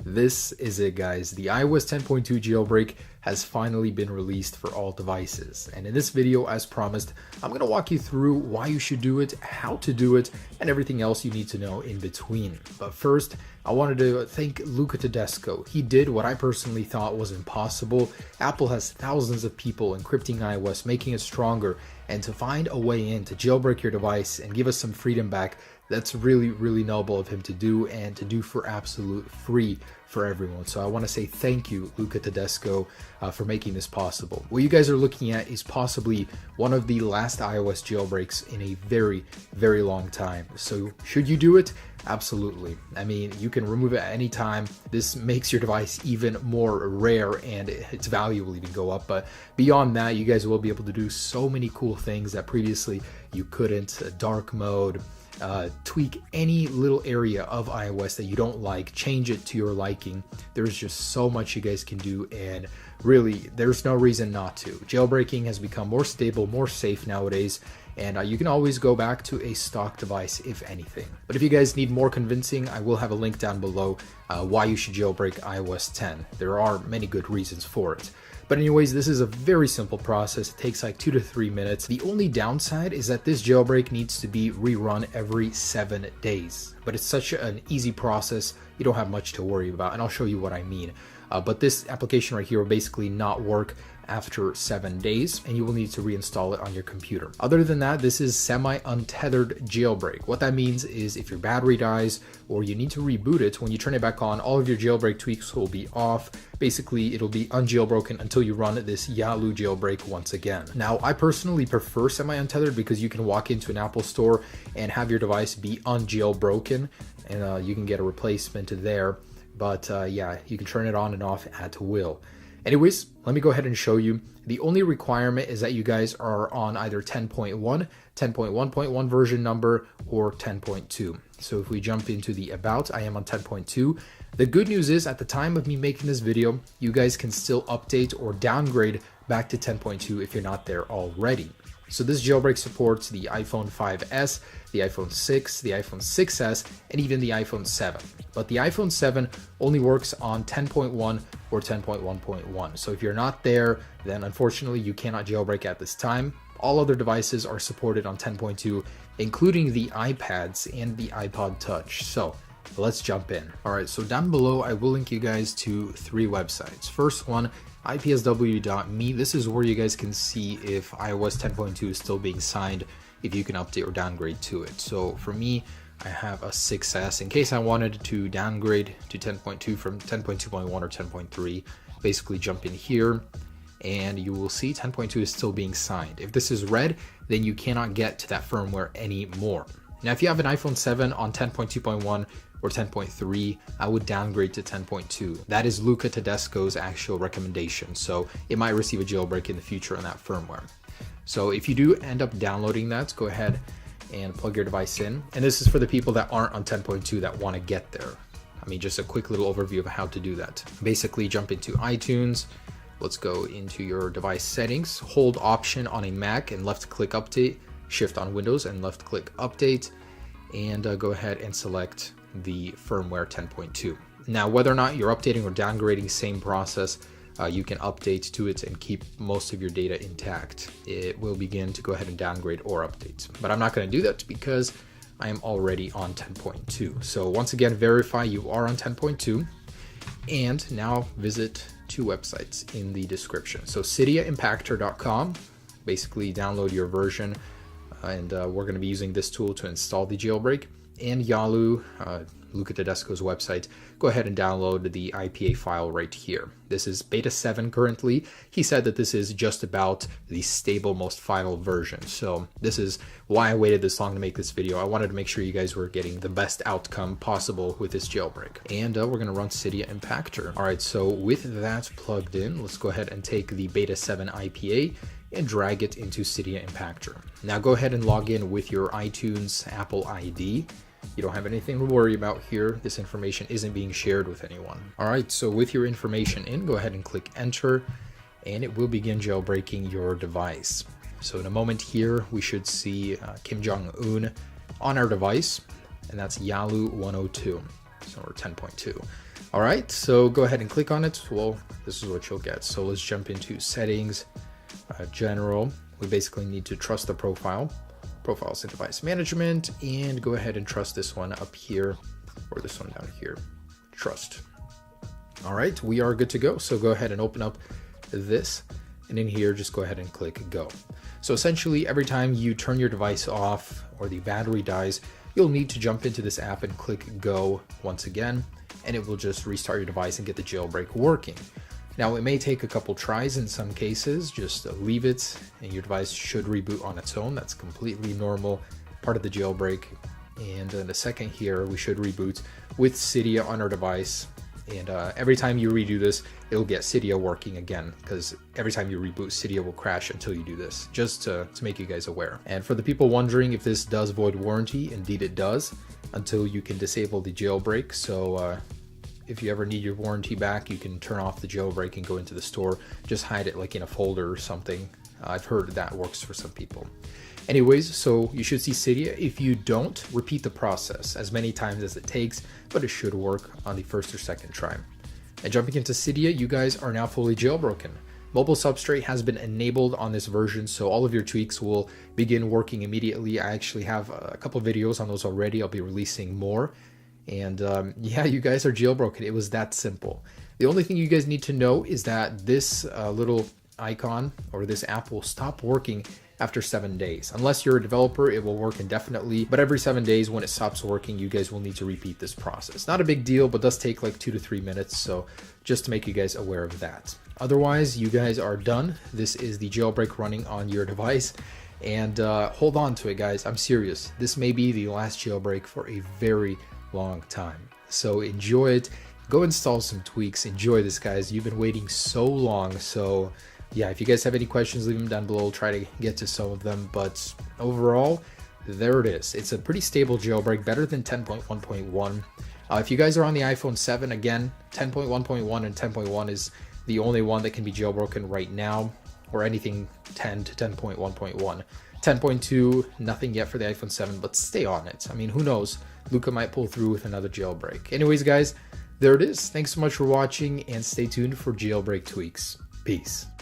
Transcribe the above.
This is it, guys. The iOS 10.2 jailbreak has finally been released for all devices. And in this video, as promised, I'm going to walk you through why you should do it, how to do it, and everything else you need to know in between. But first, I wanted to thank Luca Tedesco. He did what I personally thought was impossible. Apple has thousands of people encrypting iOS, making it stronger, and to find a way in to jailbreak your device and give us some freedom back, that's really noble of him to do, and to do for absolute free for everyone. So I want to say thank you, Luca Tedesco, for making this possible. What you guys are looking at is possibly one of the last iOS jailbreaks in a very long time. So should you do it? Absolutely. I mean, you can remove it at any time. This makes your device even more rare and its value will even go up. But beyond that, you guys will be able to do so many cool things that previously you couldn't. Dark mode, tweak any little area of iOS that you don't like, change it to your liking. There's just so much you guys can do, and really there's no reason not to. Jailbreaking has become more stable, more safe nowadays, and you can always go back to a stock device if anything. But if you guys need more convincing, I will have a link down below why you should jailbreak iOS 10. There are many good reasons for it. But anyways, this is a very simple process. It takes like 2 to 3 minutes. The only downside is that this jailbreak needs to be rerun every 7 days. But it's such an easy process, you don't have much to worry about, and I'll show you what I mean. But this application right here will basically not work after 7 days, and you will need to reinstall it on your computer. Other than that, this is semi-untethered jailbreak. What that means is if your battery dies or you need to reboot it, when you turn it back on, all of your jailbreak tweaks will be off. Basically, it'll be unjailbroken until you run this Yalu jailbreak once again. Now, I personally prefer semi-untethered because you can walk into an Apple store and have your device be unjailbroken, and you can get a replacement there. But yeah, you can turn it on and off at will. Anyways, let me go ahead and show you. The only requirement is that you guys are on either 10.1, 10.1.1 version number, or 10.2. So if we jump into the About, I am on 10.2. The good news is, at the time of me making this video, you guys can still update or downgrade back to 10.2 if you're not there already. So this jailbreak supports the iPhone 5S, the iPhone 6, the iPhone 6S, and even the iPhone 7. But the iPhone 7 only works on 10.1 or 10.1.1. So if you're not there, then unfortunately you cannot jailbreak at this time. All other devices are supported on 10.2, including the iPads and the iPod Touch. So let's jump in. All right, so down below, I will link you guys to 3 websites. First one, ipsw.me. This is where you guys can see if iOS 10.2 is still being signed, if you can update or downgrade to it. So for me, I have a 6S. In case I wanted to downgrade to 10.2 from 10.2.1 or 10.3, basically jump in here and you will see 10.2 is still being signed. If this is red, then you cannot get to that firmware anymore. Now, if you have an iPhone 7 on 10.2.1 or 10.3, I would downgrade to 10.2. That is Luca Tedesco's actual recommendation, so it might receive a jailbreak in the future on that firmware. So if you do end up downloading that, go ahead and plug your device in. And this is for the people that aren't on 10.2 that want to get there. I mean, just a quick little overview of how to do that. Basically, jump into iTunes. Let's go into your device settings, hold Option on a Mac and left click Update, Shift on Windows and left click Update, and go ahead and select the firmware 10.2. Now, whether or not you're updating or downgrading, same process. You can update to it and keep most of your data intact. It will begin to go ahead and downgrade or update. But I'm not going to do that because I am already on 10.2. So once again, verify you are on 10.2. And now visit 2 websites in the description. So CydiaImpactor.com, basically download your version, and we're going to be using this tool to install the jailbreak. And Yalu, Luca Tedesco's website, go ahead and download the IPA file right here. This is beta 7 currently. He said that this is just about the stable, most final version. So this is why I waited this long to make this video. I wanted to make sure you guys were getting the best outcome possible with this jailbreak. And we're going to run Cydia Impactor. All right, so with that plugged in, let's go ahead and take the beta 7 IPA and drag it into Cydia Impactor. Now go ahead and log in with your iTunes Apple ID. You don't have anything to worry about here. This information isn't being shared with anyone. All right, so with your information in, go ahead and click enter, and it will begin jailbreaking your device. So in a moment here, we should see Kim Jong-un on our device, and that's Yalu 102, so we're 10.2. All right, so go ahead and click on it. Well, this is what you'll get. So let's jump into settings, general. We basically need to trust the profiles and device management, and go ahead and trust this one up here, or this one down here, trust. All right, we are good to go. So go ahead and open up this, and in here, just go ahead and click go. So essentially, every time you turn your device off or the battery dies, you'll need to jump into this app and click go once again, and it will just restart your device and get the jailbreak working. Now, it may take a couple tries in some cases. Just leave it and your device should reboot on its own. That's completely normal, part of the jailbreak. And in a second here, we should reboot with Cydia on our device. And every time you redo this, it'll get Cydia working again, because every time you reboot, Cydia will crash until you do this, just to make you guys aware. And for the people wondering if this does void warranty, indeed it does, until you can disable the jailbreak. So if you ever need your warranty back, you can turn off the jailbreak and go into the store, just hide it like in a folder or something. I've heard that works for some people. Anyways, so you should see Cydia. If you don't, repeat the process as many times as it takes, but it should work on the first or second try. And jumping into Cydia, you guys are now fully jailbroken. Mobile substrate has been enabled on this version, so all of your tweaks will begin working immediately. I actually have a couple videos on those already. I'll be releasing more. And yeah, you guys are jailbroken. It was that simple. The only thing you guys need to know is that this little icon or this app will stop working after 7 days. Unless you're a developer, it will work indefinitely, but every 7 days when it stops working, you guys will need to repeat this process. Not a big deal, but does take like 2 to 3 minutes, so just to make you guys aware of that. Otherwise, you guys are done. This is the jailbreak running on your device, and hold on to it, guys. I'm serious. This may be the last jailbreak for a very long time. So enjoy it. Go install some tweaks. Enjoy this, guys. You've been waiting so long, so yeah, if you guys have any questions, leave them down below. I'll try to get to some of them, but overall, there it is. It's a pretty stable jailbreak, better than 10.1.1. If you guys are on the iPhone 7, again, 10.1.1 and 10.1 is the only one that can be jailbroken right now, or anything 10 to 10.1.1. 10.2, nothing yet for the iPhone 7, but stay on it. I mean, who knows? Luca might pull through with another jailbreak. Anyways, guys, there it is. Thanks so much for watching, and stay tuned for jailbreak tweaks. Peace.